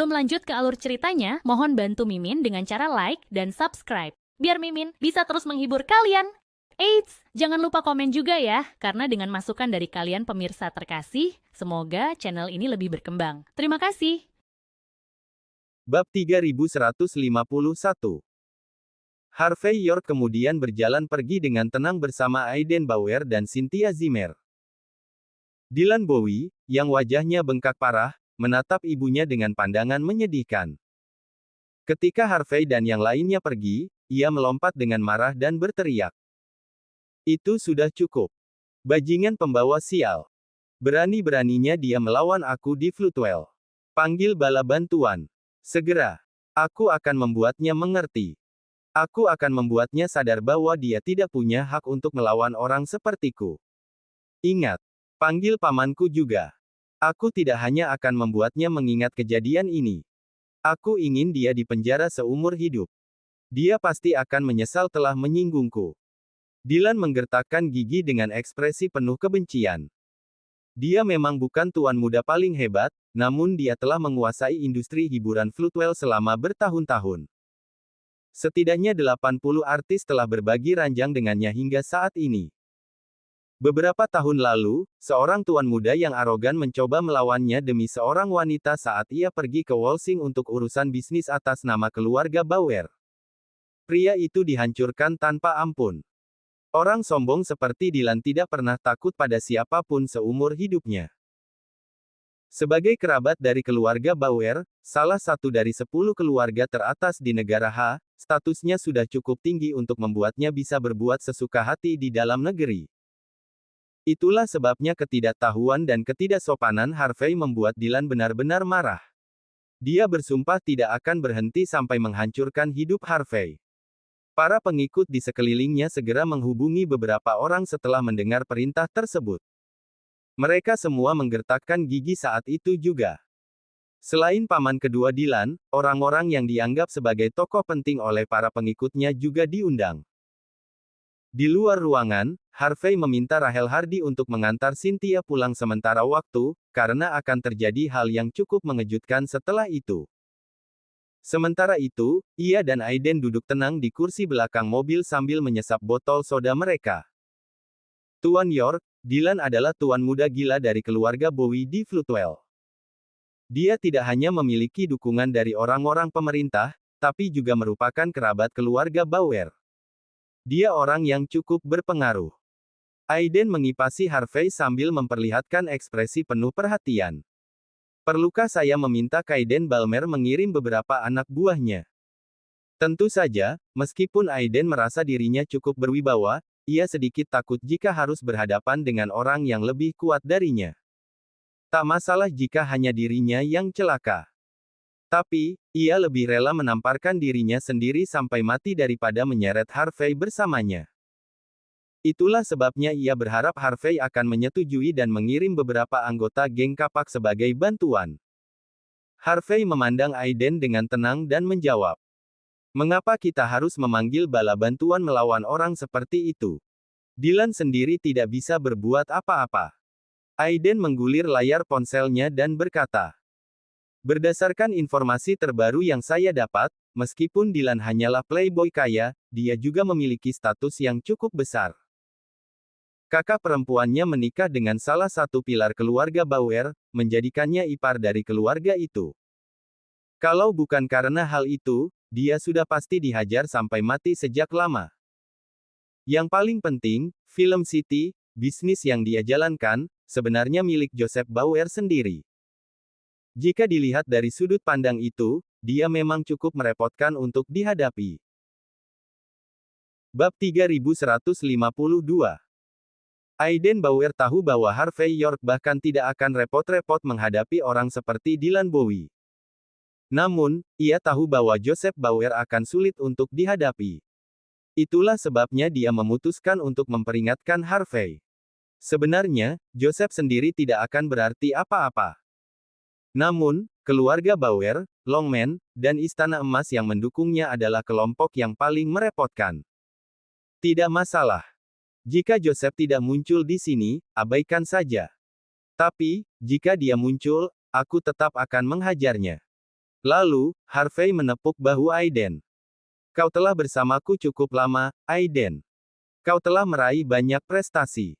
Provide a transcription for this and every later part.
Sebelum lanjut ke alur ceritanya, mohon bantu Mimin dengan cara like dan subscribe, biar Mimin bisa terus menghibur kalian. Eits, jangan lupa komen juga ya, karena dengan masukan dari kalian pemirsa terkasih, semoga channel ini lebih berkembang. Terima kasih. Bab 3151. Harvey York kemudian berjalan pergi dengan tenang bersama Aiden Bauer dan Cynthia Zimmer. Dylan Bowie, yang wajahnya bengkak parah, menatap ibunya dengan pandangan menyedihkan. Ketika Harvey dan yang lainnya pergi, ia melompat dengan marah dan berteriak. Itu sudah cukup. Bajingan pembawa sial. Berani-beraninya dia melawan aku di Floodwell. Panggil bala bantuan. Segera. Aku akan membuatnya mengerti. Aku akan membuatnya sadar bahwa dia tidak punya hak untuk melawan orang sepertiku. Ingat. Panggil pamanku juga. Aku tidak hanya akan membuatnya mengingat kejadian ini. Aku ingin dia dipenjara seumur hidup. Dia pasti akan menyesal telah menyinggungku. Dylan menggertakkan gigi dengan ekspresi penuh kebencian. Dia memang bukan tuan muda paling hebat, namun dia telah menguasai industri hiburan Floodwell selama bertahun-tahun. Setidaknya 80 artis telah berbagi ranjang dengannya hingga saat ini. Beberapa tahun lalu, seorang tuan muda yang arogan mencoba melawannya demi seorang wanita saat ia pergi ke Walsing untuk urusan bisnis atas nama keluarga Bauer. Pria itu dihancurkan tanpa ampun. Orang sombong seperti Dylan tidak pernah takut pada siapapun seumur hidupnya. Sebagai kerabat dari keluarga Bauer, salah satu dari 10 keluarga teratas di negara H, statusnya sudah cukup tinggi untuk membuatnya bisa berbuat sesuka hati di dalam negeri. Itulah sebabnya ketidaktahuan dan ketidaksopanan Harvey membuat Dylan benar-benar marah. Dia bersumpah tidak akan berhenti sampai menghancurkan hidup Harvey. Para pengikut di sekelilingnya segera menghubungi beberapa orang setelah mendengar perintah tersebut. Mereka semua menggertakkan gigi saat itu juga. Selain paman kedua Dylan, orang-orang yang dianggap sebagai tokoh penting oleh para pengikutnya juga diundang. Di luar ruangan, Harvey meminta Rachel Hardy untuk mengantar Cynthia pulang sementara waktu, karena akan terjadi hal yang cukup mengejutkan setelah itu. Sementara itu, ia dan Aiden duduk tenang di kursi belakang mobil sambil menyesap botol soda mereka. Tuan York, Dylan adalah tuan muda gila dari keluarga Bowie di Floodwell. Dia tidak hanya memiliki dukungan dari orang-orang pemerintah, tapi juga merupakan kerabat keluarga Bauer. Dia orang yang cukup berpengaruh. Aiden mengipasi Harvey sambil memperlihatkan ekspresi penuh perhatian. Perlukah saya meminta Aiden Balmer mengirim beberapa anak buahnya? Tentu saja, meskipun Aiden merasa dirinya cukup berwibawa, ia sedikit takut jika harus berhadapan dengan orang yang lebih kuat darinya. Tak masalah jika hanya dirinya yang celaka. Tapi, ia lebih rela menamparkan dirinya sendiri sampai mati daripada menyeret Harvey bersamanya. Itulah sebabnya ia berharap Harvey akan menyetujui dan mengirim beberapa anggota geng kapak sebagai bantuan. Harvey memandang Aiden dengan tenang dan menjawab. Mengapa kita harus memanggil bala bantuan melawan orang seperti itu? Dylan sendiri tidak bisa berbuat apa-apa. Aiden menggulir layar ponselnya dan berkata. Berdasarkan informasi terbaru yang saya dapat, meskipun Dylan hanyalah playboy kaya, dia juga memiliki status yang cukup besar. Kakak perempuannya menikah dengan salah satu pilar keluarga Bauer, menjadikannya ipar dari keluarga itu. Kalau bukan karena hal itu, dia sudah pasti dihajar sampai mati sejak lama. Yang paling penting, Film City, bisnis yang dia jalankan, sebenarnya milik Joseph Bauer sendiri. Jika dilihat dari sudut pandang itu, dia memang cukup merepotkan untuk dihadapi. Bab 3152. Aiden Bauer tahu bahwa Harvey York bahkan tidak akan repot-repot menghadapi orang seperti Dylan Bowie. Namun, ia tahu bahwa Joseph Bauer akan sulit untuk dihadapi. Itulah sebabnya dia memutuskan untuk memperingatkan Harvey. Sebenarnya, Joseph sendiri tidak akan berarti apa-apa. Namun, keluarga Bauer, Longman, dan Istana Emas yang mendukungnya adalah kelompok yang paling merepotkan. Tidak masalah. Jika Joseph tidak muncul di sini, abaikan saja. Tapi, jika dia muncul, aku tetap akan menghajarnya. Lalu, Harvey menepuk bahu Aiden. Kau telah bersamaku cukup lama, Aiden. Kau telah meraih banyak prestasi.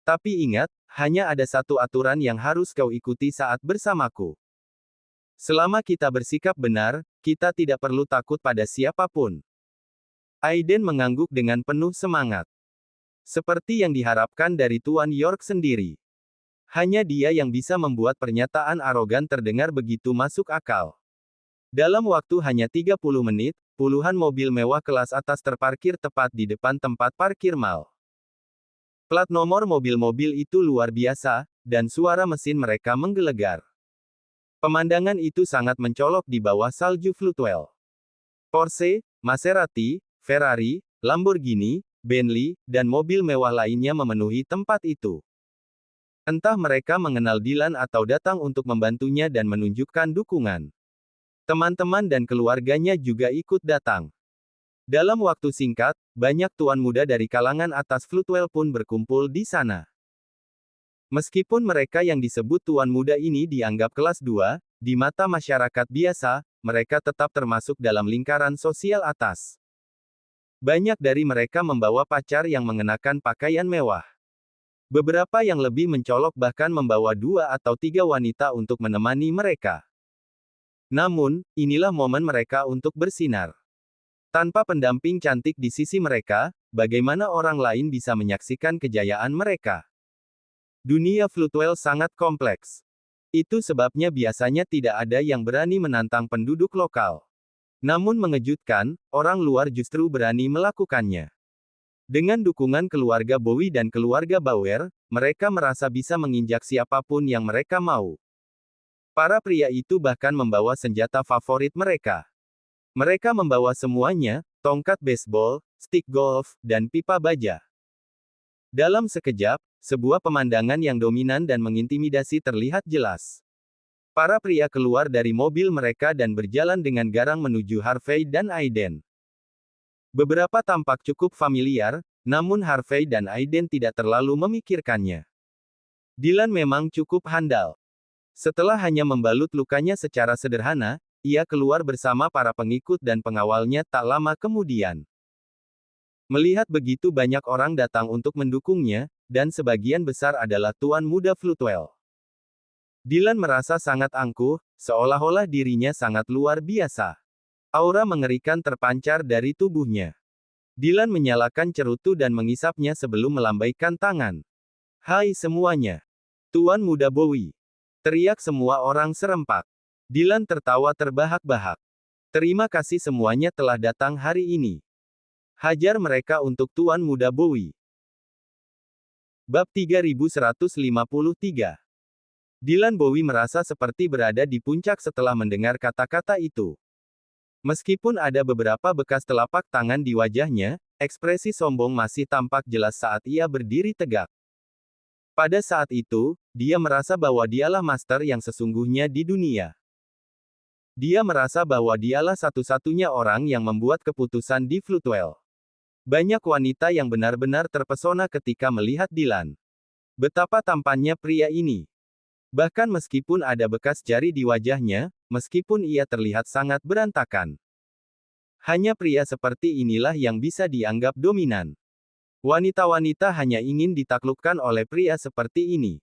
Tapi ingat, hanya ada satu aturan yang harus kau ikuti saat bersamaku. Selama kita bersikap benar, kita tidak perlu takut pada siapapun. Aiden mengangguk dengan penuh semangat. Seperti yang diharapkan dari Tuan York sendiri. Hanya dia yang bisa membuat pernyataan arogan terdengar begitu masuk akal. Dalam waktu hanya 30 menit, puluhan mobil mewah kelas atas terparkir tepat di depan tempat parkir mal. Plat nomor mobil-mobil itu luar biasa, dan suara mesin mereka menggelegar. Pemandangan itu sangat mencolok di bawah salju Floodwell. Porsche, Maserati, Ferrari, Lamborghini, Bentley, dan mobil mewah lainnya memenuhi tempat itu. Entah mereka mengenal Dylan atau datang untuk membantunya dan menunjukkan dukungan. Teman-teman dan keluarganya juga ikut datang. Dalam waktu singkat, banyak tuan muda dari kalangan atas Floodwell pun berkumpul di sana. Meskipun mereka yang disebut tuan muda ini dianggap kelas 2, di mata masyarakat biasa, mereka tetap termasuk dalam lingkaran sosial atas. Banyak dari mereka membawa pacar yang mengenakan pakaian mewah. Beberapa yang lebih mencolok bahkan membawa 2 atau 3 wanita untuk menemani mereka. Namun, inilah momen mereka untuk bersinar. Tanpa pendamping cantik di sisi mereka, bagaimana orang lain bisa menyaksikan kejayaan mereka? Dunia Floodwell sangat kompleks. Itu sebabnya biasanya tidak ada yang berani menantang penduduk lokal. Namun mengejutkan, orang luar justru berani melakukannya. Dengan dukungan keluarga Bowie dan keluarga Bauer, mereka merasa bisa menginjak siapapun yang mereka mau. Para pria itu bahkan membawa senjata favorit mereka. Mereka membawa semuanya, tongkat baseball, stick golf, dan pipa baja. Dalam sekejap, sebuah pemandangan yang dominan dan mengintimidasi terlihat jelas. Para pria keluar dari mobil mereka dan berjalan dengan garang menuju Harvey dan Aiden. Beberapa tampak cukup familiar, namun Harvey dan Aiden tidak terlalu memikirkannya. Dylan memang cukup handal. Setelah hanya membalut lukanya secara sederhana, ia keluar bersama para pengikut dan pengawalnya tak lama kemudian. Melihat begitu banyak orang datang untuk mendukungnya, dan sebagian besar adalah tuan muda Floodwell. Dylan merasa sangat angkuh, seolah-olah dirinya sangat luar biasa. Aura mengerikan terpancar dari tubuhnya. Dylan menyalakan cerutu dan mengisapnya sebelum melambaikan tangan. Hai semuanya. Tuan muda Bowie. Teriak semua orang serempak. Dylan tertawa terbahak-bahak. Terima kasih semuanya telah datang hari ini. Hajar mereka untuk Tuan muda Bowie. Bab 3153. Dylan Bowie merasa seperti berada di puncak setelah mendengar kata-kata itu. Meskipun ada beberapa bekas telapak tangan di wajahnya, ekspresi sombong masih tampak jelas saat ia berdiri tegak. Pada saat itu, dia merasa bahwa dialah master yang sesungguhnya di dunia. Dia merasa bahwa dialah satu-satunya orang yang membuat keputusan di Floodwell. Banyak wanita yang benar-benar terpesona ketika melihat Dylan. Betapa tampannya pria ini. Bahkan meskipun ada bekas jari di wajahnya, meskipun ia terlihat sangat berantakan. Hanya pria seperti inilah yang bisa dianggap dominan. Wanita-wanita hanya ingin ditaklukkan oleh pria seperti ini.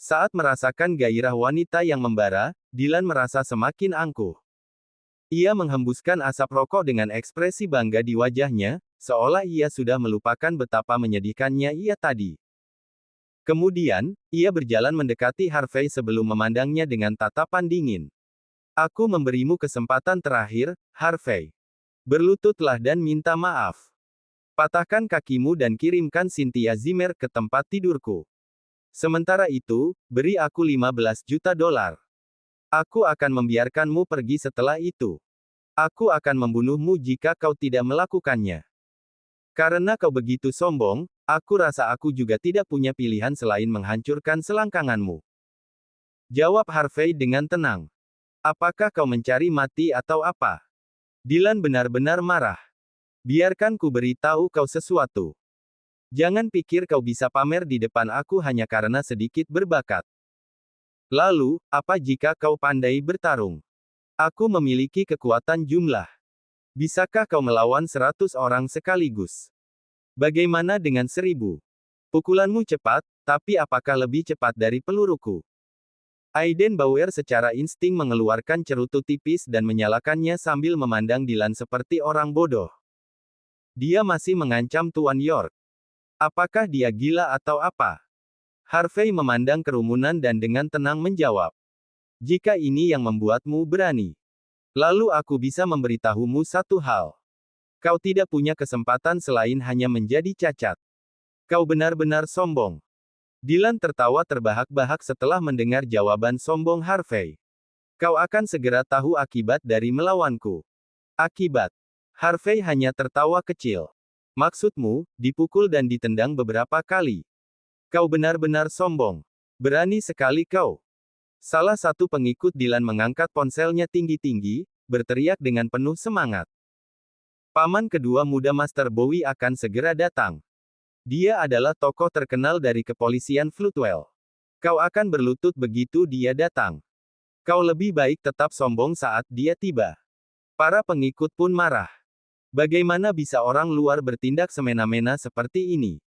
Saat merasakan gairah wanita yang membara, Dylan merasa semakin angkuh. Ia menghembuskan asap rokok dengan ekspresi bangga di wajahnya, seolah ia sudah melupakan betapa menyedihkannya ia tadi. Kemudian, ia berjalan mendekati Harvey sebelum memandangnya dengan tatapan dingin. Aku memberimu kesempatan terakhir, Harvey. Berlututlah dan minta maaf. Patahkan kakimu dan kirimkan Cynthia Zimmer ke tempat tidurku. Sementara itu, beri aku $15 juta. Aku akan membiarkanmu pergi setelah itu. Aku akan membunuhmu jika kau tidak melakukannya. Karena kau begitu sombong, aku rasa aku juga tidak punya pilihan selain menghancurkan selangkanganmu. Jawab Harvey dengan tenang. Apakah kau mencari mati atau apa? Dylan benar-benar marah. Biarkan ku beritahu kau sesuatu. Jangan pikir kau bisa pamer di depan aku hanya karena sedikit berbakat. Lalu, apa jika kau pandai bertarung? Aku memiliki kekuatan jumlah. Bisakah kau melawan 100 orang sekaligus? Bagaimana dengan 1000? Pukulanmu cepat, tapi apakah lebih cepat dari peluruku? Aiden Bauer secara insting mengeluarkan cerutu tipis dan menyalakannya sambil memandang Dylan seperti orang bodoh. Dia masih mengancam Tuan York. Apakah dia gila atau apa? Harvey memandang kerumunan dan dengan tenang menjawab. Jika ini yang membuatmu berani, lalu aku bisa memberitahumu satu hal. Kau tidak punya kesempatan selain hanya menjadi cacat. Kau benar-benar sombong. Dylan tertawa terbahak-bahak setelah mendengar jawaban sombong Harvey. Kau akan segera tahu akibat dari melawanku. Akibat. Harvey hanya tertawa kecil. Maksudmu, dipukul dan ditendang beberapa kali. Kau benar-benar sombong. Berani sekali kau. Salah satu pengikut Dylan mengangkat ponselnya tinggi-tinggi, berteriak dengan penuh semangat. Paman kedua muda Master Bowie akan segera datang. Dia adalah tokoh terkenal dari kepolisian Floodwell. Kau akan berlutut begitu dia datang. Kau lebih baik tetap sombong saat dia tiba. Para pengikut pun marah. Bagaimana bisa orang luar bertindak semena-mena seperti ini?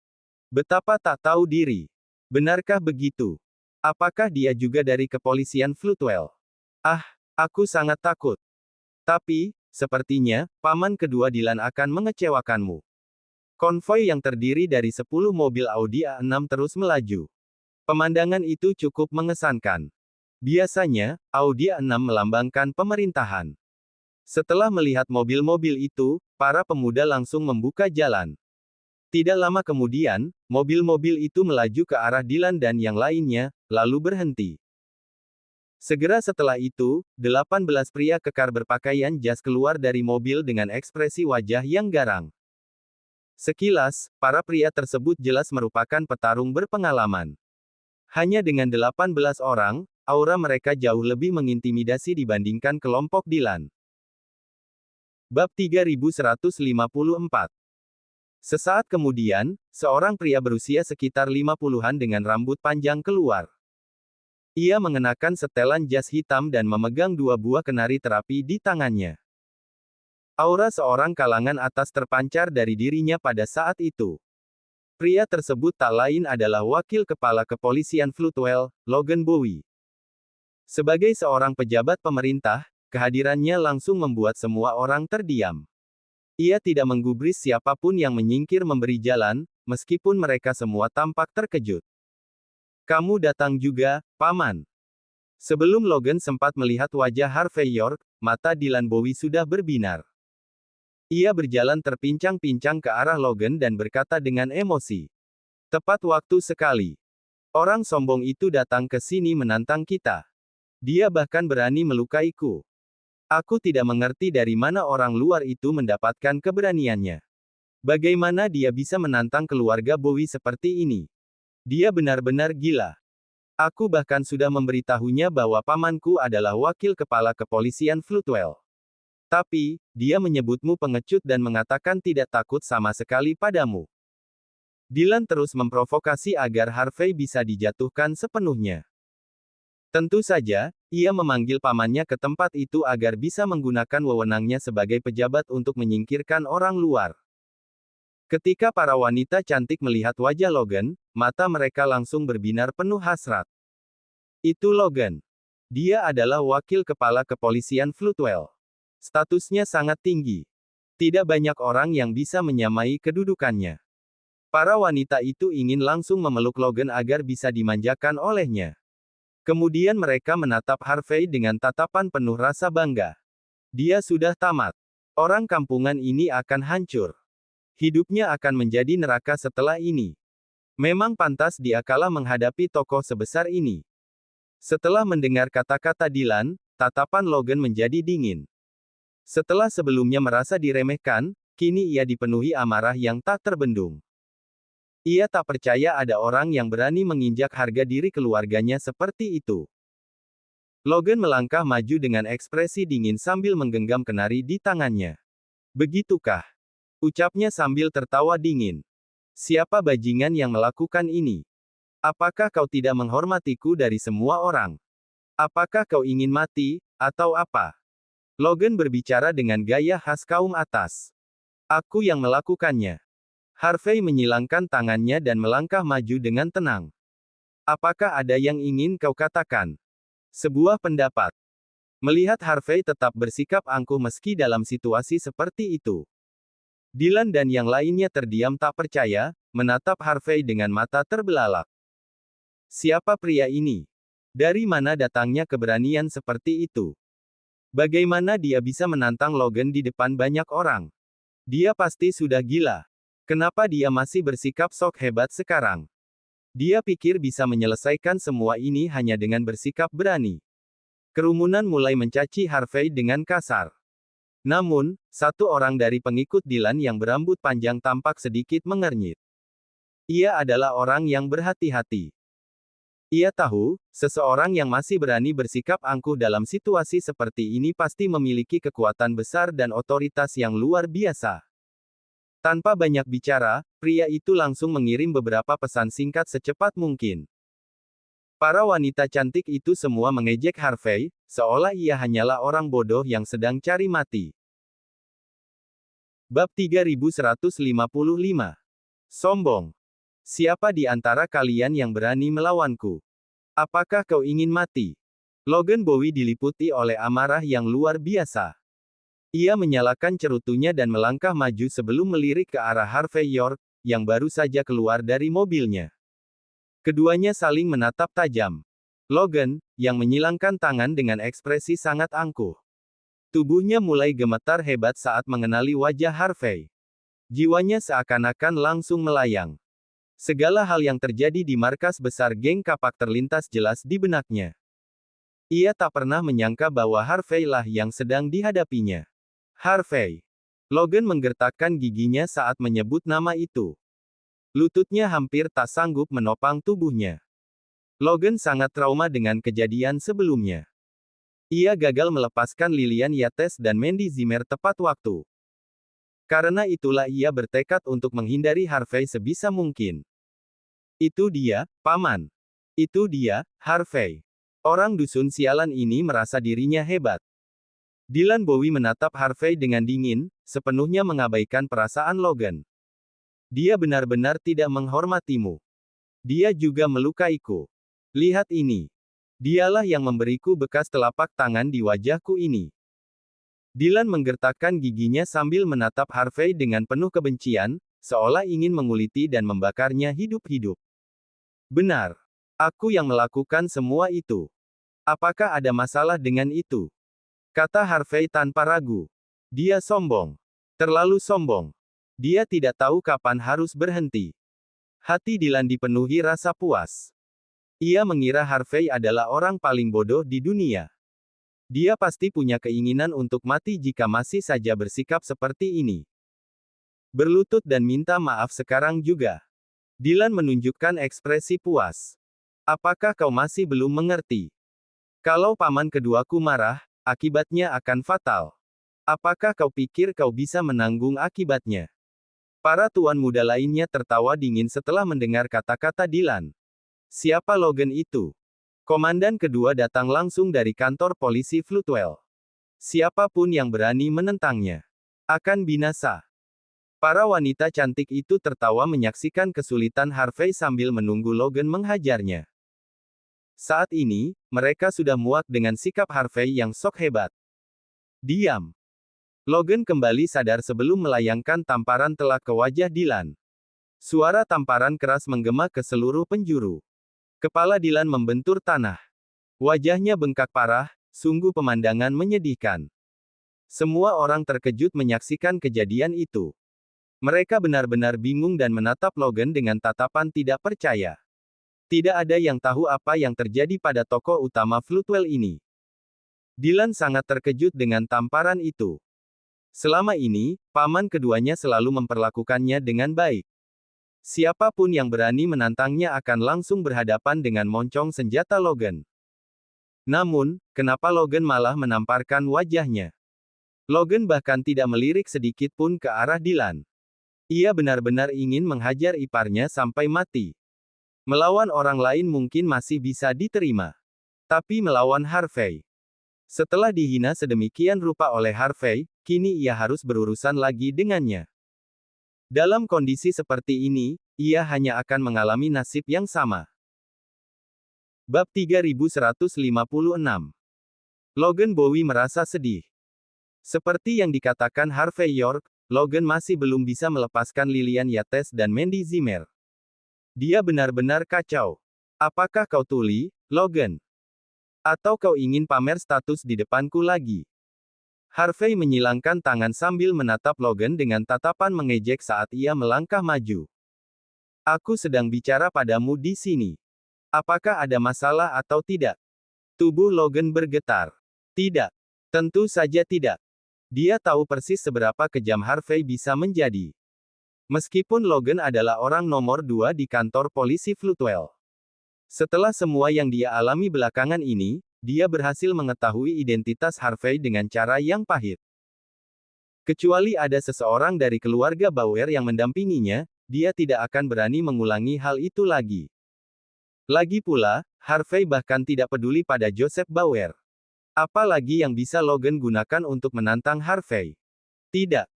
Betapa tak tahu diri. Benarkah begitu? Apakah dia juga dari kepolisian Floodwell? Ah, aku sangat takut. Tapi, sepertinya, paman kedua Dylan akan mengecewakanmu. Konvoi yang terdiri dari 10 mobil Audi A6 terus melaju. Pemandangan itu cukup mengesankan. Biasanya, Audi A6 melambangkan pemerintahan. Setelah melihat mobil-mobil itu, para pemuda langsung membuka jalan. Tidak lama kemudian, mobil-mobil itu melaju ke arah Dylan dan yang lainnya, lalu berhenti. Segera setelah itu, 18 pria kekar berpakaian jas keluar dari mobil dengan ekspresi wajah yang garang. Sekilas, para pria tersebut jelas merupakan petarung berpengalaman. Hanya dengan 18 orang, aura mereka jauh lebih mengintimidasi dibandingkan kelompok Dylan. Bab 3154. Sesaat kemudian, seorang pria berusia sekitar 50-an dengan rambut panjang keluar. Ia mengenakan setelan jas hitam dan memegang 2 buah kenari terapi di tangannya. Aura seorang kalangan atas terpancar dari dirinya pada saat itu. Pria tersebut tak lain adalah wakil kepala kepolisian Floodwell, Logan Bowie. Sebagai seorang pejabat pemerintah, kehadirannya langsung membuat semua orang terdiam. Ia tidak menggubris siapapun yang menyingkir memberi jalan, meskipun mereka semua tampak terkejut. Kamu datang juga, Paman. Sebelum Logan sempat melihat wajah Harvey York, mata Dylan Bowie sudah berbinar. Ia berjalan terpincang-pincang ke arah Logan dan berkata dengan emosi. Tepat waktu sekali. Orang sombong itu datang ke sini menantang kita. Dia bahkan berani melukaiku. Aku tidak mengerti dari mana orang luar itu mendapatkan keberaniannya. Bagaimana dia bisa menantang keluarga Bowie seperti ini? Dia benar-benar gila. Aku bahkan sudah memberitahunya bahwa pamanku adalah wakil kepala kepolisian Floodwell. Tapi, dia menyebutmu pengecut dan mengatakan tidak takut sama sekali padamu. Dylan terus memprovokasi agar Harvey bisa dijatuhkan sepenuhnya. Tentu saja, ia memanggil pamannya ke tempat itu agar bisa menggunakan wewenangnya sebagai pejabat untuk menyingkirkan orang luar. Ketika para wanita cantik melihat wajah Logan, mata mereka langsung berbinar penuh hasrat. Itu Logan. Dia adalah wakil kepala kepolisian Floodwell. Statusnya sangat tinggi. Tidak banyak orang yang bisa menyamai kedudukannya. Para wanita itu ingin langsung memeluk Logan agar bisa dimanjakan olehnya. Kemudian mereka menatap Harvey dengan tatapan penuh rasa bangga. Dia sudah tamat. Orang kampungan ini akan hancur. Hidupnya akan menjadi neraka setelah ini. Memang pantas dia kalah menghadapi tokoh sebesar ini. Setelah mendengar kata-kata Dylan, tatapan Logan menjadi dingin. Setelah sebelumnya merasa diremehkan, kini ia dipenuhi amarah yang tak terbendung. Ia tak percaya ada orang yang berani menginjak harga diri keluarganya seperti itu. Logan melangkah maju dengan ekspresi dingin sambil menggenggam kenari di tangannya. Begitukah? Ucapnya sambil tertawa dingin. Siapa bajingan yang melakukan ini? Apakah kau tidak menghormatiku dari semua orang? Apakah kau ingin mati, atau apa? Logan berbicara dengan gaya khas kaum atas. Aku yang melakukannya. Harvey menyilangkan tangannya dan melangkah maju dengan tenang. Apakah ada yang ingin kau katakan? Sebuah pendapat. Melihat Harvey tetap bersikap angkuh meski dalam situasi seperti itu. Dylan dan yang lainnya terdiam tak percaya, menatap Harvey dengan mata terbelalak. Siapa pria ini? Dari mana datangnya keberanian seperti itu? Bagaimana dia bisa menantang Logan di depan banyak orang? Dia pasti sudah gila. Kenapa dia masih bersikap sok hebat sekarang? Dia pikir bisa menyelesaikan semua ini hanya dengan bersikap berani. Kerumunan mulai mencaci Harvey dengan kasar. Namun, satu orang dari pengikut Dylan yang berambut panjang tampak sedikit mengernyit. Ia adalah orang yang berhati-hati. Ia tahu, seseorang yang masih berani bersikap angkuh dalam situasi seperti ini pasti memiliki kekuatan besar dan otoritas yang luar biasa. Tanpa banyak bicara, pria itu langsung mengirim beberapa pesan singkat secepat mungkin. Para wanita cantik itu semua mengejek Harvey, seolah ia hanyalah orang bodoh yang sedang cari mati. Bab 3155. Sombong. Siapa di antara kalian yang berani melawanku? Apakah kau ingin mati? Logan Bowie diliputi oleh amarah yang luar biasa. Ia menyalakan cerutunya dan melangkah maju sebelum melirik ke arah Harvey York, yang baru saja keluar dari mobilnya. Keduanya saling menatap tajam. Logan, yang menyilangkan tangan dengan ekspresi sangat angkuh. Tubuhnya mulai gemetar hebat saat mengenali wajah Harvey. Jiwanya seakan-akan langsung melayang. Segala hal yang terjadi di markas besar geng kapak terlintas jelas di benaknya. Ia tak pernah menyangka bahwa Harvey lah yang sedang dihadapinya. Harvey. Logan menggertakkan giginya saat menyebut nama itu. Lututnya hampir tak sanggup menopang tubuhnya. Logan sangat trauma dengan kejadian sebelumnya. Ia gagal melepaskan Lillian Yates dan Mandy Zimmer tepat waktu. Karena itulah ia bertekad untuk menghindari Harvey sebisa mungkin. Itu dia, Paman. Itu dia, Harvey. Orang dusun sialan ini merasa dirinya hebat. Dylan Bowie menatap Harvey dengan dingin, sepenuhnya mengabaikan perasaan Logan. Dia benar-benar tidak menghormatimu. Dia juga melukaiku. Lihat ini. Dialah yang memberiku bekas telapak tangan di wajahku ini. Dylan menggertakkan giginya sambil menatap Harvey dengan penuh kebencian, seolah ingin menguliti dan membakarnya hidup-hidup. Benar. Aku yang melakukan semua itu. Apakah ada masalah dengan itu? Kata Harvey tanpa ragu. Dia sombong. Terlalu sombong. Dia tidak tahu kapan harus berhenti. Hati Dylan dipenuhi rasa puas. Ia mengira Harvey adalah orang paling bodoh di dunia. Dia pasti punya keinginan untuk mati jika masih saja bersikap seperti ini. Berlutut dan minta maaf sekarang juga. Dylan menunjukkan ekspresi puas. Apakah kau masih belum mengerti? Kalau paman keduaku marah, akibatnya akan fatal. Apakah kau pikir kau bisa menanggung akibatnya? Para tuan muda lainnya tertawa dingin setelah mendengar kata-kata Dylan. Siapa Logan itu? Komandan kedua datang langsung dari kantor polisi Floodwell. Siapapun yang berani menentangnya akan binasa. Para wanita cantik itu tertawa menyaksikan kesulitan Harvey sambil menunggu Logan menghajarnya. Saat ini, mereka sudah muak dengan sikap Harvey yang sok hebat. Diam. Logan kembali sadar sebelum melayangkan tamparan telak ke wajah Dylan. Suara tamparan keras menggema ke seluruh penjuru. Kepala Dylan membentur tanah. Wajahnya bengkak parah, sungguh pemandangan menyedihkan. Semua orang terkejut menyaksikan kejadian itu. Mereka benar-benar bingung dan menatap Logan dengan tatapan tidak percaya. Tidak ada yang tahu apa yang terjadi pada tokoh utama Floodwell ini. Dylan sangat terkejut dengan tamparan itu. Selama ini, paman keduanya selalu memperlakukannya dengan baik. Siapapun yang berani menantangnya akan langsung berhadapan dengan moncong senjata Logan. Namun, kenapa Logan malah menamparkan wajahnya? Logan bahkan tidak melirik sedikit pun ke arah Dylan. Ia benar-benar ingin menghajar iparnya sampai mati. Melawan orang lain mungkin masih bisa diterima. Tapi melawan Harvey. Setelah dihina sedemikian rupa oleh Harvey, kini ia harus berurusan lagi dengannya. Dalam kondisi seperti ini, ia hanya akan mengalami nasib yang sama. Bab 3156. Logan Bowie merasa sedih. Seperti yang dikatakan Harvey York, Logan masih belum bisa melepaskan Lillian Yates dan Mandy Zimmer. Dia benar-benar kacau. Apakah kau tuli, Logan? Atau kau ingin pamer status di depanku lagi? Harvey menyilangkan tangan sambil menatap Logan dengan tatapan mengejek saat ia melangkah maju. Aku sedang bicara padamu di sini. Apakah ada masalah atau tidak? Tubuh Logan bergetar. Tidak. Tentu saja tidak. Dia tahu persis seberapa kejam Harvey bisa menjadi. Meskipun Logan adalah orang nomor 2 di kantor polisi Floodwell. Setelah semua yang dia alami belakangan ini, dia berhasil mengetahui identitas Harvey dengan cara yang pahit. Kecuali ada seseorang dari keluarga Bauer yang mendampinginya, dia tidak akan berani mengulangi hal itu lagi. Lagi pula, Harvey bahkan tidak peduli pada Joseph Bauer. Apalagi yang bisa Logan gunakan untuk menantang Harvey? Tidak.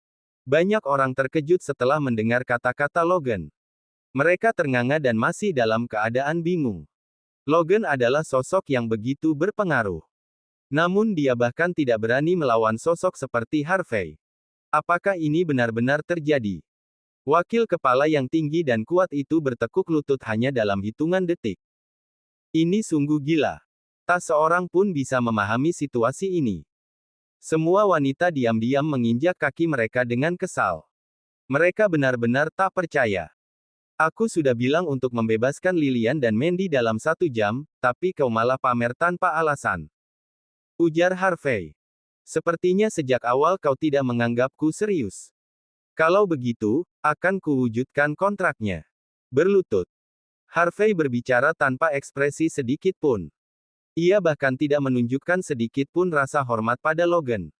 Banyak orang terkejut setelah mendengar kata-kata Logan. Mereka ternganga dan masih dalam keadaan bingung. Logan adalah sosok yang begitu berpengaruh. Namun dia bahkan tidak berani melawan sosok seperti Harvey. Apakah ini benar-benar terjadi? Wakil kepala yang tinggi dan kuat itu bertekuk lutut hanya dalam hitungan detik. Ini sungguh gila. Tak seorang pun bisa memahami situasi ini. Semua wanita diam-diam menginjak kaki mereka dengan kesal. Mereka benar-benar tak percaya. Aku sudah bilang untuk membebaskan Lillian dan Mandy dalam 1 jam, tapi kau malah pamer tanpa alasan. Ujar Harvey. Sepertinya sejak awal kau tidak menganggapku serius. Kalau begitu, akan kuwujudkan kontraknya. Berlutut. Harvey berbicara tanpa ekspresi sedikit pun. Ia bahkan tidak menunjukkan sedikit pun rasa hormat pada Logan.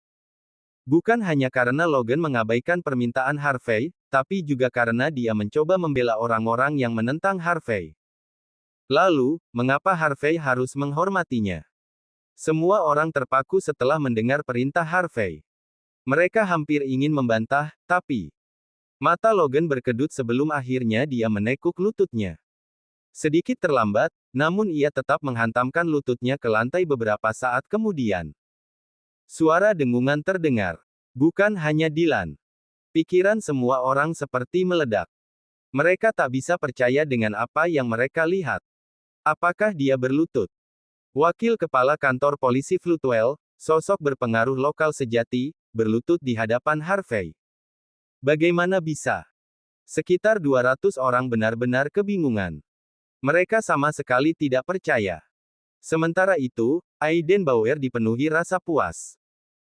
Bukan hanya karena Logan mengabaikan permintaan Harvey, tapi juga karena dia mencoba membela orang-orang yang menentang Harvey. Lalu, mengapa Harvey harus menghormatinya? Semua orang terpaku setelah mendengar perintah Harvey. Mereka hampir ingin membantah, tapi mata Logan berkedut sebelum akhirnya dia menekuk lututnya. Sedikit terlambat, namun ia tetap menghantamkan lututnya ke lantai beberapa saat kemudian. Suara dengungan terdengar. Bukan hanya Dylan. Pikiran semua orang seperti meledak. Mereka tak bisa percaya dengan apa yang mereka lihat. Apakah dia berlutut? Wakil kepala kantor polisi Floodwell, sosok berpengaruh lokal sejati, berlutut di hadapan Harvey. Bagaimana bisa? Sekitar 200 orang benar-benar kebingungan. Mereka sama sekali tidak percaya. Sementara itu, Aiden Bauer dipenuhi rasa puas.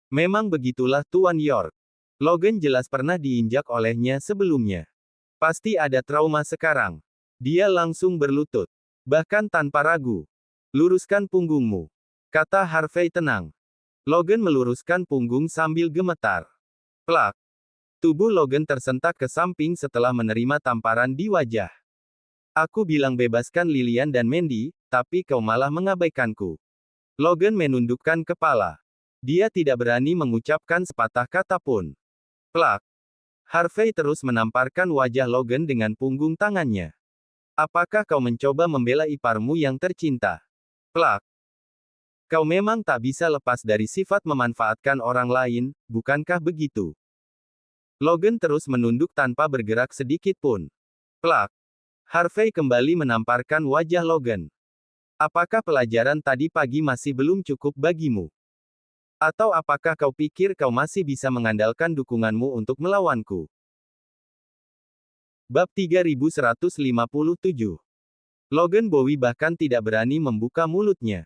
Memang begitulah Tuan York. Logan jelas pernah diinjak olehnya sebelumnya. Pasti ada trauma sekarang. Dia langsung berlutut. Bahkan tanpa ragu. Luruskan punggungmu. Kata Harvey tenang. Logan meluruskan punggung sambil gemetar. Plak. Tubuh Logan tersentak ke samping setelah menerima tamparan di wajah. Aku bilang bebaskan Lillian dan Mandy, tapi kau malah mengabaikanku. Logan menundukkan kepala. Dia tidak berani mengucapkan sepatah kata pun. Plak. Harvey terus menamparkan wajah Logan dengan punggung tangannya. Apakah kau mencoba membela iparmu yang tercinta? Plak. Kau memang tak bisa lepas dari sifat memanfaatkan orang lain, bukankah begitu? Logan terus menunduk tanpa bergerak sedikit pun. Plak. Harvey kembali menamparkan wajah Logan. Apakah pelajaran tadi pagi masih belum cukup bagimu? Atau apakah kau pikir kau masih bisa mengandalkan dukunganmu untuk melawanku? Bab 3157. Logan Bowie bahkan tidak berani membuka mulutnya.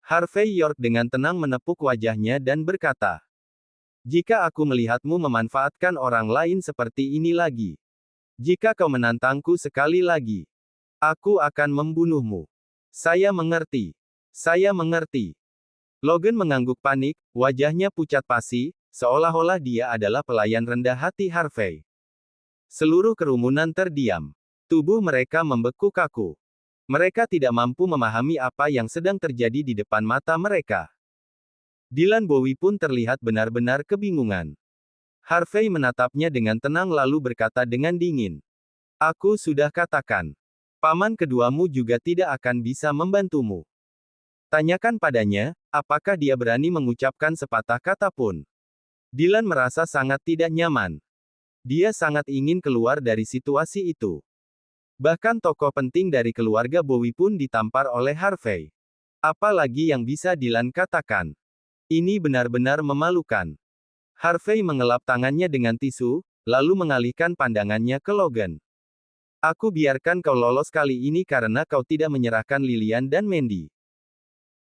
Harvey York dengan tenang menepuk wajahnya dan berkata, "Jika aku melihatmu memanfaatkan orang lain seperti ini lagi, jika kau menantangku sekali lagi, aku akan membunuhmu." Saya mengerti. Saya mengerti. Logan mengangguk panik, wajahnya pucat pasi, seolah-olah dia adalah pelayan rendah hati Harvey. Seluruh kerumunan terdiam. Tubuh mereka membeku kaku. Mereka tidak mampu memahami apa yang sedang terjadi di depan mata mereka. Dylan Bowie pun terlihat benar-benar kebingungan. Harvey menatapnya dengan tenang lalu berkata dengan dingin. Aku sudah katakan. Paman keduamu juga tidak akan bisa membantumu. Tanyakan padanya, apakah dia berani mengucapkan sepatah kata pun. Dylan merasa sangat tidak nyaman. Dia sangat ingin keluar dari situasi itu. Bahkan tokoh penting dari keluarga Bowie pun ditampar oleh Harvey. Apalagi yang bisa Dylan katakan. Ini benar-benar memalukan. Harvey mengelap tangannya dengan tisu, lalu mengalihkan pandangannya ke Logan. Aku biarkan kau lolos kali ini karena kau tidak menyerahkan Lilian dan Mandy.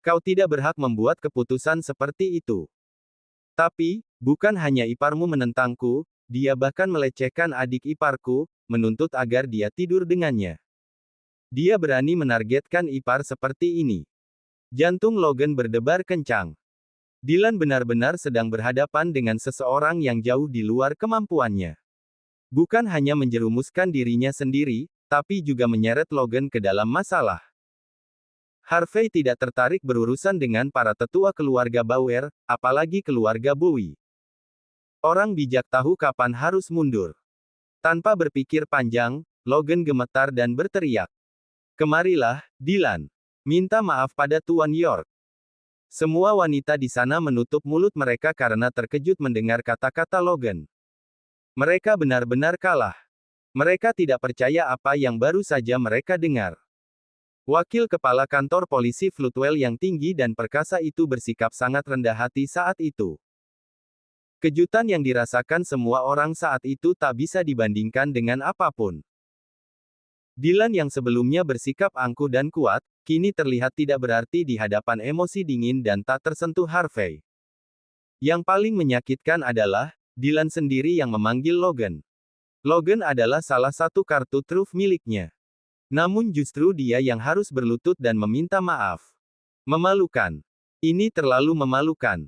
Kau tidak berhak membuat keputusan seperti itu. Tapi, bukan hanya iparmu menentangku, dia bahkan melecehkan adik iparku, menuntut agar dia tidur dengannya. Dia berani menargetkan ipar seperti ini. Jantung Logan berdebar kencang. Dylan benar-benar sedang berhadapan dengan seseorang yang jauh di luar kemampuannya. Bukan hanya menjerumuskan dirinya sendiri, tapi juga menyeret Logan ke dalam masalah. Harvey tidak tertarik berurusan dengan para tetua keluarga Bauer, apalagi keluarga Bowie. Orang bijak tahu kapan harus mundur. Tanpa berpikir panjang, Logan gemetar dan berteriak. Kemarilah, Dylan. Minta maaf pada Tuan York. Semua wanita di sana menutup mulut mereka karena terkejut mendengar kata-kata Logan. Mereka benar-benar kalah. Mereka tidak percaya apa yang baru saja mereka dengar. Wakil Kepala Kantor Polisi Floodwell yang tinggi dan perkasa itu bersikap sangat rendah hati saat itu. Kejutan yang dirasakan semua orang saat itu tak bisa dibandingkan dengan apapun. Dylan yang sebelumnya bersikap angkuh dan kuat, kini terlihat tidak berarti di hadapan emosi dingin dan tak tersentuh Harvey. Yang paling menyakitkan adalah, Dylan sendiri yang memanggil Logan. Logan adalah salah satu kartu truf miliknya. Namun justru dia yang harus berlutut dan meminta maaf. Memalukan. Ini terlalu memalukan.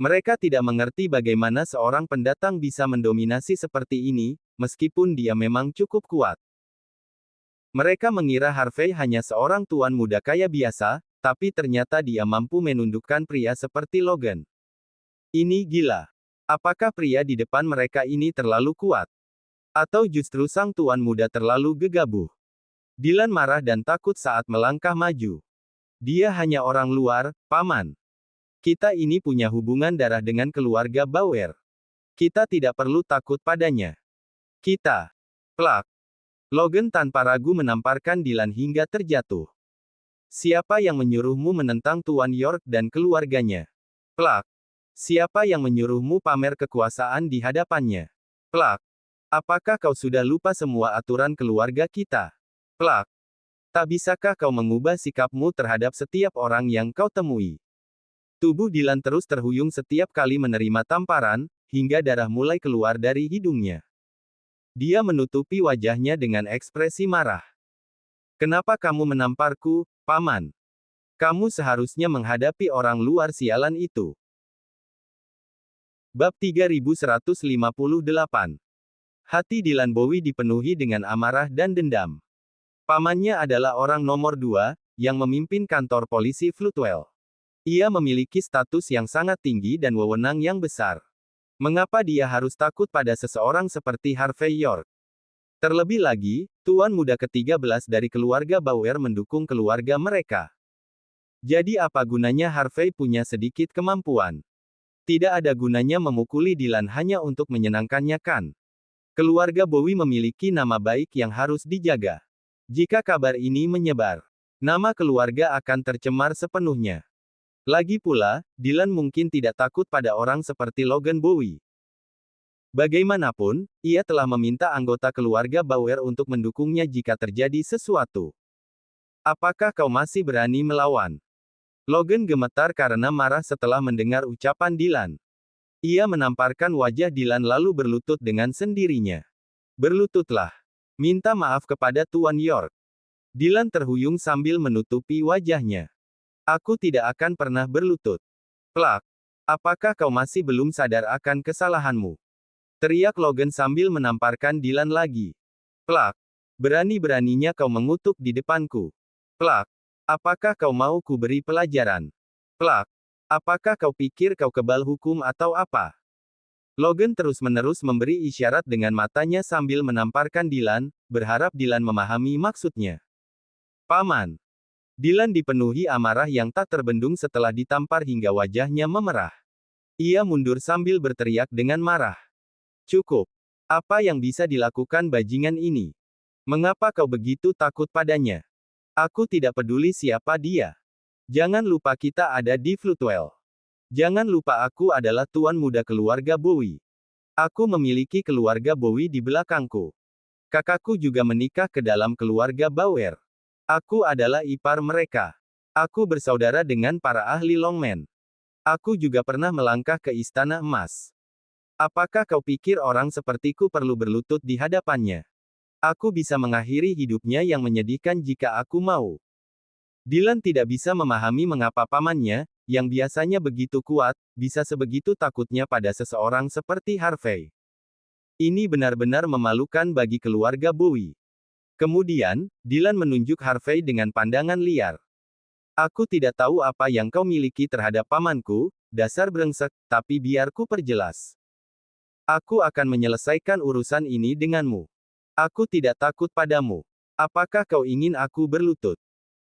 Mereka tidak mengerti bagaimana seorang pendatang bisa mendominasi seperti ini, meskipun dia memang cukup kuat. Mereka mengira Harvey hanya seorang tuan muda kaya biasa, tapi ternyata dia mampu menundukkan pria seperti Logan. Ini gila. Apakah pria di depan mereka ini terlalu kuat? Atau justru sang tuan muda terlalu gegabah? Dylan marah dan takut saat melangkah maju. Dia hanya orang luar, Paman. Kita ini punya hubungan darah dengan keluarga Bauer. Kita tidak perlu takut padanya. Kita. Plak. Logan tanpa ragu menamparkan Dylan hingga terjatuh. Siapa yang menyuruhmu menentang Tuan York dan keluarganya? Plak. Siapa yang menyuruhmu pamer kekuasaan di hadapannya? Plak. Apakah kau sudah lupa semua aturan keluarga kita? Plak. Tak bisakah kau mengubah sikapmu terhadap setiap orang yang kau temui? Tubuh Dylan terus terhuyung setiap kali menerima tamparan, hingga darah mulai keluar dari hidungnya. Dia menutupi wajahnya dengan ekspresi marah. Kenapa kamu menamparku, Paman? Kamu seharusnya menghadapi orang luar sialan itu. Bab 3158. Hati Dylan Bowie dipenuhi dengan amarah dan dendam. Pamannya adalah orang nomor 2, yang memimpin kantor polisi Floodwell. Ia memiliki status yang sangat tinggi dan wewenang yang besar. Mengapa dia harus takut pada seseorang seperti Harvey York? Terlebih lagi, tuan muda ke-13 dari keluarga Bauer mendukung keluarga mereka. Jadi apa gunanya Harvey punya sedikit kemampuan? Tidak ada gunanya memukuli Dylan hanya untuk menyenangkannya kan? Keluarga Bowie memiliki nama baik yang harus dijaga. Jika kabar ini menyebar, nama keluarga akan tercemar sepenuhnya. Lagi pula, Dylan mungkin tidak takut pada orang seperti Logan Bowie. Bagaimanapun, ia telah meminta anggota keluarga Bauer untuk mendukungnya jika terjadi sesuatu. Apakah kau masih berani melawan? Logan gemetar karena marah setelah mendengar ucapan Dylan. Ia menamparkan wajah Dylan lalu berlutut dengan sendirinya. Berlututlah. Minta maaf kepada Tuan York. Dylan terhuyung sambil menutupi wajahnya. Aku tidak akan pernah berlutut. Plak. Apakah kau masih belum sadar akan kesalahanmu? Teriak Logan sambil menamparkan Dylan lagi. Plak. Berani-beraninya kau mengutuk di depanku. Plak. Apakah kau mau ku beri pelajaran? Plak. Apakah kau pikir kau kebal hukum atau apa? Logan terus-menerus memberi isyarat dengan matanya sambil menamparkan Dylan, berharap Dylan memahami maksudnya. Paman. Dylan dipenuhi amarah yang tak terbendung setelah ditampar hingga wajahnya memerah. Ia mundur sambil berteriak dengan marah. Cukup. Apa yang bisa dilakukan bajingan ini? Mengapa kau begitu takut padanya? Aku tidak peduli siapa dia. Jangan lupa kita ada di Floodwell. Jangan lupa aku adalah tuan muda keluarga Bowie. Aku memiliki keluarga Bowie di belakangku. Kakakku juga menikah ke dalam keluarga Bauer. Aku adalah ipar mereka. Aku bersaudara dengan para ahli Longman. Aku juga pernah melangkah ke Istana Emas. Apakah kau pikir orang sepertiku perlu berlutut di hadapannya? Aku bisa mengakhiri hidupnya yang menyedihkan jika aku mau. Dylan tidak bisa memahami mengapa pamannya, yang biasanya begitu kuat, bisa sebegitu takutnya pada seseorang seperti Harvey. Ini benar-benar memalukan bagi keluarga Bowie. Kemudian, Dylan menunjuk Harvey dengan pandangan liar. Aku tidak tahu apa yang kau miliki terhadap pamanku, dasar brengsek, tapi biar ku perjelas. Aku akan menyelesaikan urusan ini denganmu. Aku tidak takut padamu. Apakah kau ingin aku berlutut?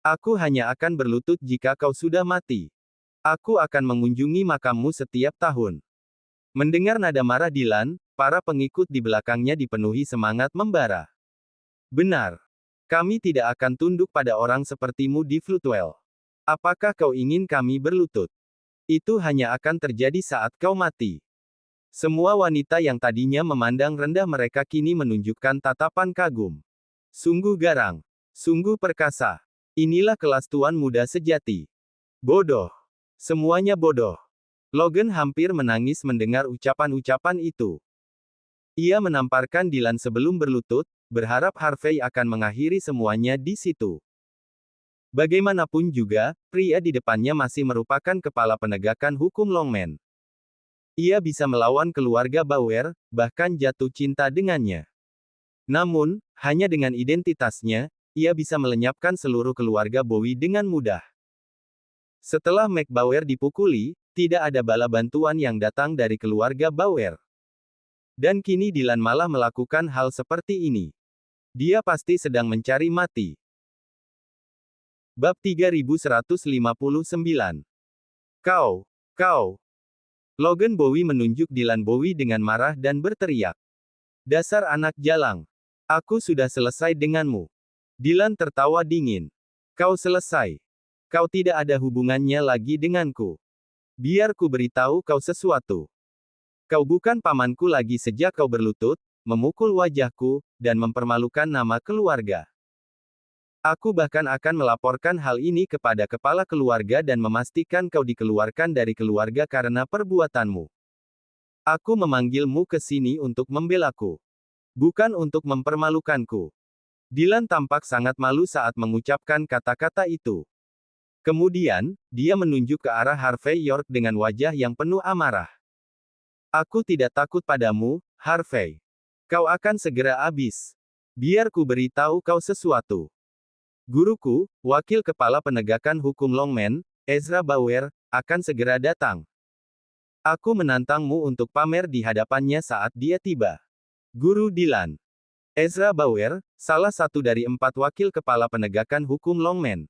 Aku hanya akan berlutut jika kau sudah mati. Aku akan mengunjungi makammu setiap tahun. Mendengar nada marah Dylan, para pengikut di belakangnya dipenuhi semangat membara. Benar. Kami tidak akan tunduk pada orang sepertimu di Floodwell. Apakah kau ingin kami berlutut? Itu hanya akan terjadi saat kau mati. Semua wanita yang tadinya memandang rendah mereka kini menunjukkan tatapan kagum. Sungguh garang. Sungguh perkasa. Inilah kelas tuan muda sejati. Bodoh. Semuanya bodoh. Logan hampir menangis mendengar ucapan-ucapan itu. Ia menamparkan Dylan sebelum berlutut, berharap Harvey akan mengakhiri semuanya di situ. Bagaimanapun juga, pria di depannya masih merupakan kepala penegakan hukum Longman. Ia bisa melawan keluarga Bauer, bahkan jatuh cinta dengannya. Namun, hanya dengan identitasnya, ia bisa melenyapkan seluruh keluarga Bowie dengan mudah. Setelah Mac Bauer dipukuli, tidak ada bala bantuan yang datang dari keluarga Bauer. Dan kini Dylan malah melakukan hal seperti ini. Dia pasti sedang mencari mati. Bab 3159. Kau. Logan Bowie menunjuk Dylan Bowie dengan marah dan berteriak. Dasar anak jalang. Aku sudah selesai denganmu. Dylan tertawa dingin. Kau selesai. Kau tidak ada hubungannya lagi denganku. Biar ku beritahu kau sesuatu. Kau bukan pamanku lagi sejak kau berlutut, memukul wajahku, dan mempermalukan nama keluarga. Aku bahkan akan melaporkan hal ini kepada kepala keluarga dan memastikan kau dikeluarkan dari keluarga karena perbuatanmu. Aku memanggilmu ke sini untuk membelaku. Bukan untuk mempermalukanku. Dylan tampak sangat malu saat mengucapkan kata-kata itu. Kemudian, dia menunjuk ke arah Harvey York dengan wajah yang penuh amarah. Aku tidak takut padamu, Harvey. Kau akan segera habis. Biar ku beritahu kau sesuatu. Guruku, wakil kepala penegakan hukum Longman, Ezra Bauer, akan segera datang. Aku menantangmu untuk pamer di hadapannya saat dia tiba. Guru Dylan. Ezra Bauer, salah satu dari 4 wakil kepala penegakan hukum Longman.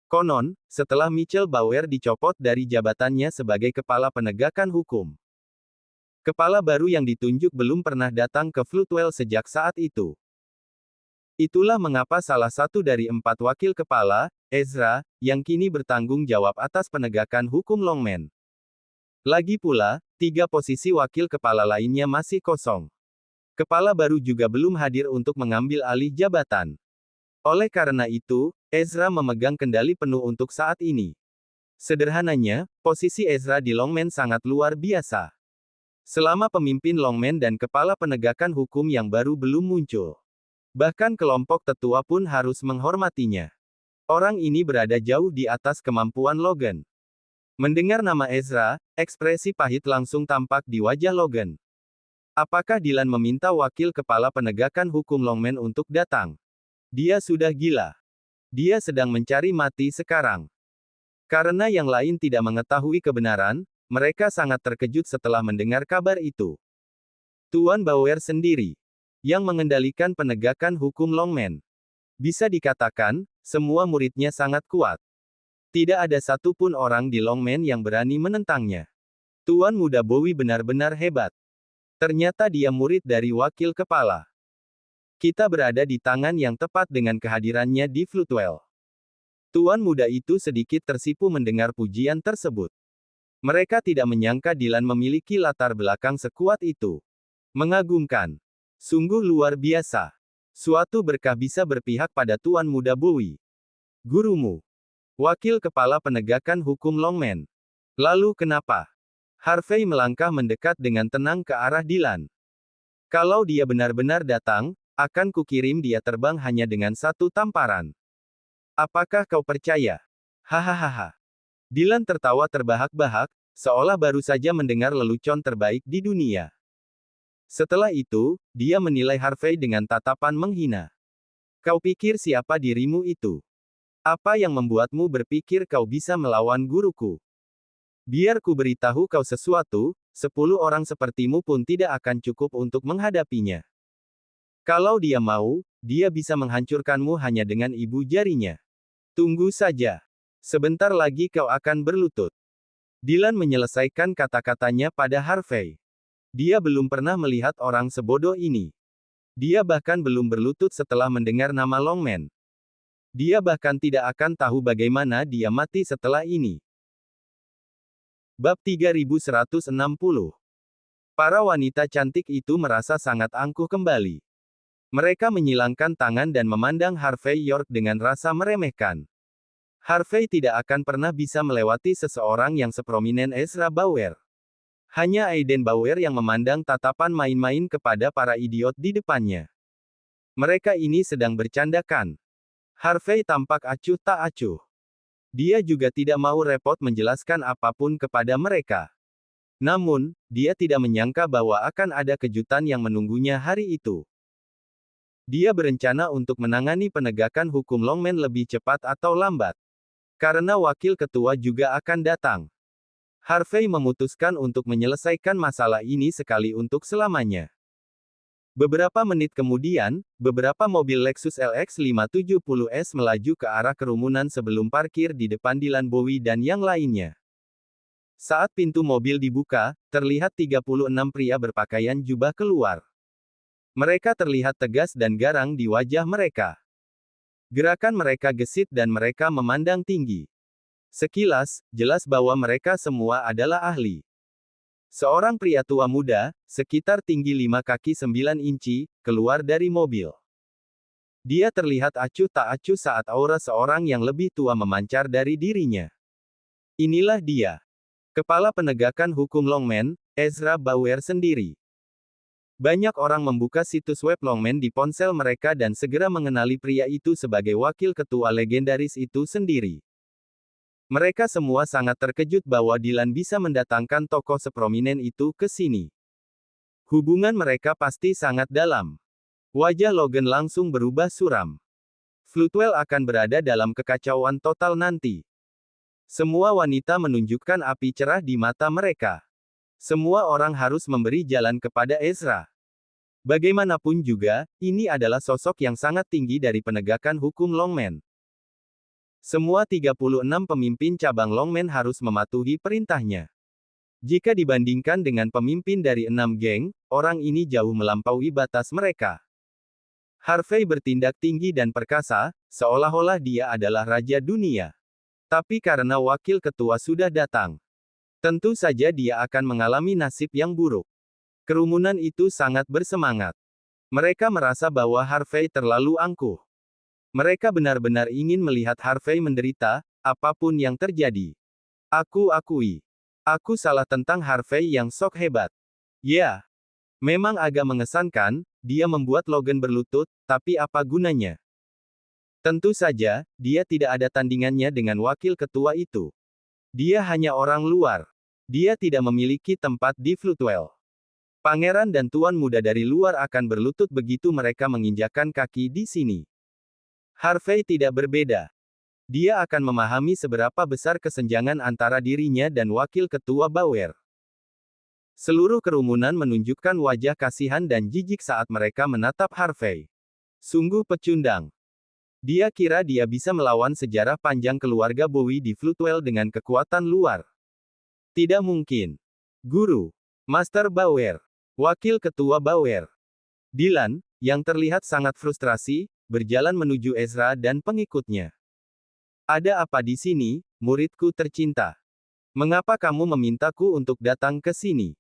Konon, setelah Mitchell Bauer dicopot dari jabatannya sebagai kepala penegakan hukum. Kepala baru yang ditunjuk belum pernah datang ke Floodwell sejak saat itu. Itulah mengapa salah satu dari 4 wakil kepala, Ezra, yang kini bertanggung jawab atas penegakan hukum Longman. Lagi pula, 3 posisi wakil kepala lainnya masih kosong. Kepala baru juga belum hadir untuk mengambil alih jabatan. Oleh karena itu, Ezra memegang kendali penuh untuk saat ini. Sederhananya, posisi Ezra di Longman sangat luar biasa. Selama pemimpin Longman dan kepala penegakan hukum yang baru belum muncul. Bahkan kelompok tetua pun harus menghormatinya. Orang ini berada jauh di atas kemampuan Logan. Mendengar nama Ezra, ekspresi pahit langsung tampak di wajah Logan. Apakah Dylan meminta wakil kepala penegakan hukum Longman untuk datang? Dia sudah gila. Dia sedang mencari mati sekarang. Karena yang lain tidak mengetahui kebenaran, mereka sangat terkejut setelah mendengar kabar itu. Tuan Bauer sendiri, yang mengendalikan penegakan hukum Longman. Bisa dikatakan, semua muridnya sangat kuat. Tidak ada satupun orang di Longman yang berani menentangnya. Tuan Muda Bowie benar-benar hebat. Ternyata dia murid dari wakil kepala. Kita berada di tangan yang tepat dengan kehadirannya di Floodwell. Tuan muda itu sedikit tersipu mendengar pujian tersebut. Mereka tidak menyangka Dylan memiliki latar belakang sekuat itu. Mengagumkan. Sungguh luar biasa. Suatu berkah bisa berpihak pada Tuan Muda Bowie. Gurumu. Wakil Kepala Penegakan Hukum Longman. Lalu kenapa? Harvey melangkah mendekat dengan tenang ke arah Dylan. Kalau dia benar-benar datang, akan kukirim dia terbang hanya dengan satu tamparan. Apakah kau percaya? Hahaha. Dylan tertawa terbahak-bahak, seolah baru saja mendengar lelucon terbaik di dunia. Setelah itu, dia menilai Harvey dengan tatapan menghina. Kau pikir siapa dirimu itu? Apa yang membuatmu berpikir kau bisa melawan guruku? Biar ku beritahu kau sesuatu, 10 orang sepertimu pun tidak akan cukup untuk menghadapinya. Kalau dia mau, dia bisa menghancurkanmu hanya dengan ibu jarinya. Tunggu saja. Sebentar lagi kau akan berlutut. Dylan menyelesaikan kata-katanya pada Harvey. Dia belum pernah melihat orang sebodoh ini. Dia bahkan belum berlutut setelah mendengar nama Longman. Dia bahkan tidak akan tahu bagaimana dia mati setelah ini. Bab 3160. Para wanita cantik itu merasa sangat angkuh kembali. Mereka menyilangkan tangan dan memandang Harvey York dengan rasa meremehkan. Harvey tidak akan pernah bisa melewati seseorang yang seprominent Ezra Bauer. Hanya Aiden Bauer yang memandang tatapan main-main kepada para idiot di depannya. Mereka ini sedang bercandakan. Harvey tampak acuh tak acuh. Dia juga tidak mau repot menjelaskan apapun kepada mereka. Namun, dia tidak menyangka bahwa akan ada kejutan yang menunggunya hari itu. Dia berencana untuk menangani penegakan hukum Longman lebih cepat atau lambat. Karena wakil ketua juga akan datang. Harvey memutuskan untuk menyelesaikan masalah ini sekali untuk selamanya. Beberapa menit kemudian, beberapa mobil Lexus LX 570S melaju ke arah kerumunan sebelum parkir di depan Dylan Bowie dan yang lainnya. Saat pintu mobil dibuka, terlihat 36 pria berpakaian jubah keluar. Mereka terlihat tegas dan garang di wajah mereka. Gerakan mereka gesit dan mereka memandang tinggi. Sekilas, jelas bahwa mereka semua adalah ahli. Seorang pria tua muda, sekitar tinggi 5 kaki 9 inci, keluar dari mobil. Dia terlihat acuh tak acuh saat aura seorang yang lebih tua memancar dari dirinya. Inilah dia. Kepala Penegakan Hukum Longman, Ezra Bauer sendiri. Banyak orang membuka situs web Longman di ponsel mereka dan segera mengenali pria itu sebagai wakil ketua legendaris itu sendiri. Mereka semua sangat terkejut bahwa Dylan bisa mendatangkan tokoh seprominent itu ke sini. Hubungan mereka pasti sangat dalam. Wajah Logan langsung berubah suram. Floodwell akan berada dalam kekacauan total nanti. Semua wanita menunjukkan api cerah di mata mereka. Semua orang harus memberi jalan kepada Ezra. Bagaimanapun juga, ini adalah sosok yang sangat tinggi dari penegakan hukum Longman. Semua 36 pemimpin cabang Longman harus mematuhi perintahnya. Jika dibandingkan dengan pemimpin dari 6 geng, orang ini jauh melampaui batas mereka. Harvey bertindak tinggi dan perkasa, seolah-olah dia adalah raja dunia. Tapi karena wakil ketua sudah datang, tentu saja dia akan mengalami nasib yang buruk. Kerumunan itu sangat bersemangat. Mereka merasa bahwa Harvey terlalu angkuh. Mereka benar-benar ingin melihat Harvey menderita, apapun yang terjadi. Aku akui. Aku salah tentang Harvey yang sok hebat. Ya. Memang agak mengesankan, dia membuat Logan berlutut, tapi apa gunanya? Tentu saja, dia tidak ada tandingannya dengan wakil ketua itu. Dia hanya orang luar. Dia tidak memiliki tempat di Floodwell. Pangeran dan tuan muda dari luar akan berlutut begitu mereka menginjakkan kaki di sini. Harvey tidak berbeda. Dia akan memahami seberapa besar kesenjangan antara dirinya dan wakil ketua Bauer. Seluruh kerumunan menunjukkan wajah kasihan dan jijik saat mereka menatap Harvey. Sungguh pecundang. Dia kira dia bisa melawan sejarah panjang keluarga Bowie di Floodwell dengan kekuatan luar. Tidak mungkin. Guru. Master Bauer. Wakil ketua Bauer. Dylan, yang terlihat sangat frustrasi, berjalan menuju Ezra dan pengikutnya. Ada apa di sini, muridku tercinta? Mengapa kamu memintaku untuk datang ke sini?